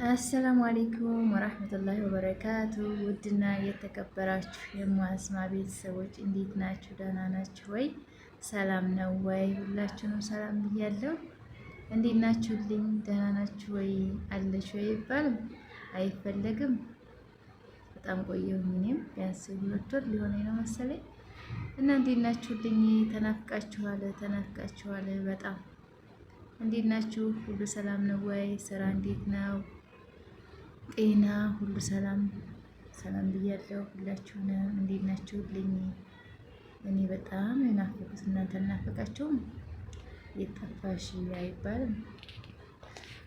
አሰላሙ አሌይኩም ወራህመቱላሂ ወበረካቱ። ውድና የተከበራችሁ የሙአስማ ቤተሰቦች እንዴት ናችሁ? ደህና ናችሁ ወይ? ሰላም ነው ወይ? ሁላችሁንም ሰላም ብያለሁ። እንዴት ናችሁልኝ? ደህና ናችሁ ወይ? አለሽ ወይ ይባልም አይፈለግም። በጣም ቆየሁኝ። እኔም ቢያንስ 2 ወር ሊሆነኝ ነው መሰለኝ። እና እንዴት ናችሁልኝ? ተናፍቃችኋል በጣም። እንዴት ናችሁ? ሁሉ ሰላም ነው ወይ? ስራ እንዴት ነው? ጤና ሁሉ ሰላም ብያለሁ። ሁላችሁንም እንዴት ናችሁልኝ? እኔ በጣም የናፈቁት እናንተ ናፈቃችሁም? የጠፋሽ አይባልም።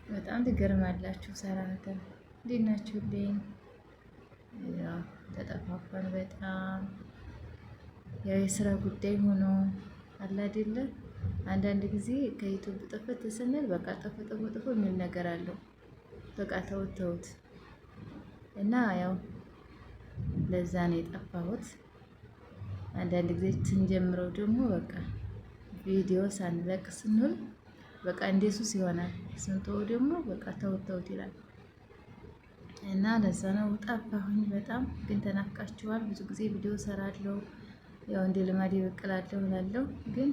በጣም ትገርማላችሁ። ሰራተን እንዴት ናችሁልኝ? ያው ተጠፋፋን በጣም ያው የስራ ጉዳይ ሆኖ አለ አይደለ? አንዳንድ ጊዜ ከዩቲዩብ ጥፍት ስንል በቃ ጥፍ የሚል ነገር አለው። በቃ ተውት እና ያው ለዛ ነው የጠፋሁት። አንዳንድ ጊዜ ስንጀምረው ደግሞ በቃ ቪዲዮ ሳንለቅ ስንል በቃ እንደሱስ ይሆናል። ስንተው ደግሞ በቃ ተውት ይላል እና ለዛ ነው ጠፋሁኝ። በጣም ግን ተናፍቃችኋል። ብዙ ጊዜ ቪዲዮ ሰራለሁ፣ ያው እንደ ልማዴ በቀላለሁ እላለሁ፣ ግን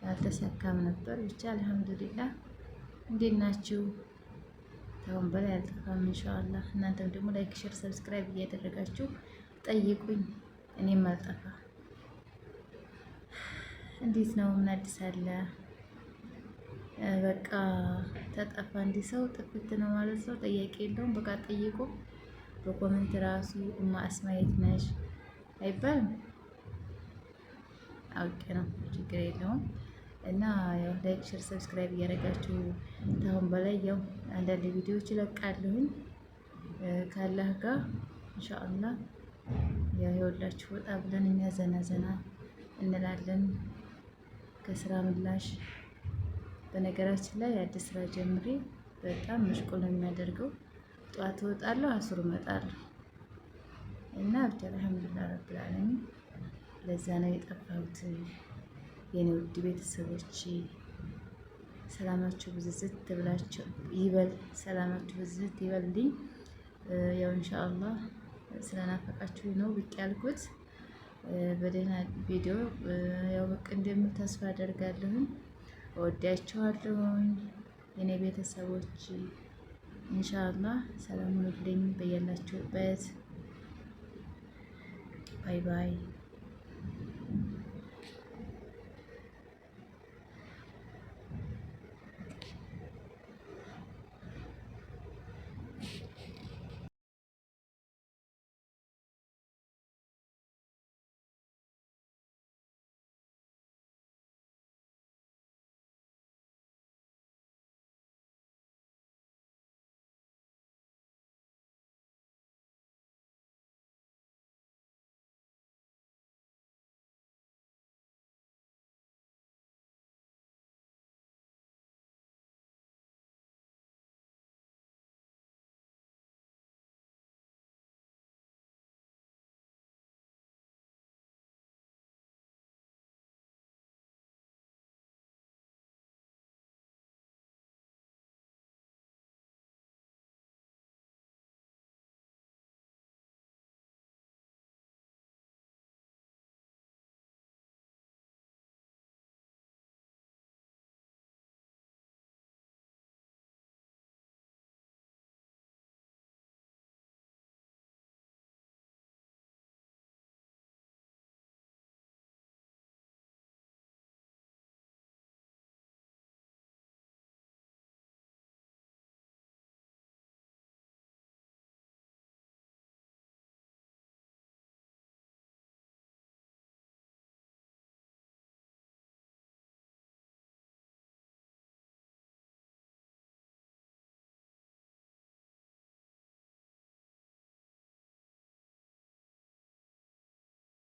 አልተሳካም ነበር። ብቻ አልሐምዱሊላህ። እንዴት ናችሁ? አሁን በላይ አልጠፋም ኢንሻአላህ። እናንተም ደግሞ ላይክ፣ ሼር፣ ሰብስክራይብ እያደረጋችሁ ጠይቁኝ፣ እኔም አልጠፋ። እንዴት ነው? ምን አዲስ አለ? በቃ ተጠፋ እንዲህ ሰው ጥፍት ነው ማለት ነው። ጥያቄ የለውም። በቃ ጠይቁ በኮሜንት ራሱ አስማ የት ነሽ አይባልም። አውቄ ነው፣ ችግር የለውም። እና ያው ላይክ ሼር ሰብስክራይብ እያደረጋችሁ ታሁን በላይ ያው አንዳንድ ቪዲዮዎች ይለቃለሁኝ ካላህ ጋር ኢንሻአላህ። ያው ይወላችሁ ወጣ ብለን እኛ ዘና እንላለን ከስራ ምላሽ። በነገራችን ላይ አዲስ ስራ ጀምሬ በጣም መሽቆል ነው የሚያደርገው። ጧት እወጣለሁ፣ አስር እመጣለሁ እና ብቻ አልሐምዱሊላህ ረብል ዓለሚን። ለዛ ነው የጠፋሁት። የኔ ውድ ቤተሰቦች ሰላማችሁ ብዝዝት ትብላችሁ ይበል። ሰላማችሁ ብዝዝት ይበልልኝ። ያው ኢንሻአላህ ስለናፈቃችሁ ነው ብቅ ያልኩት። በደህና ቪዲዮ ያው ብቅ እንደምል ተስፋ አደርጋለሁ። እወዳችኋለሁ የኔ ቤተሰቦች። ኢንሻአላህ ሰላም ሁኑልኝ በያላችሁበት። ባይ ባይ።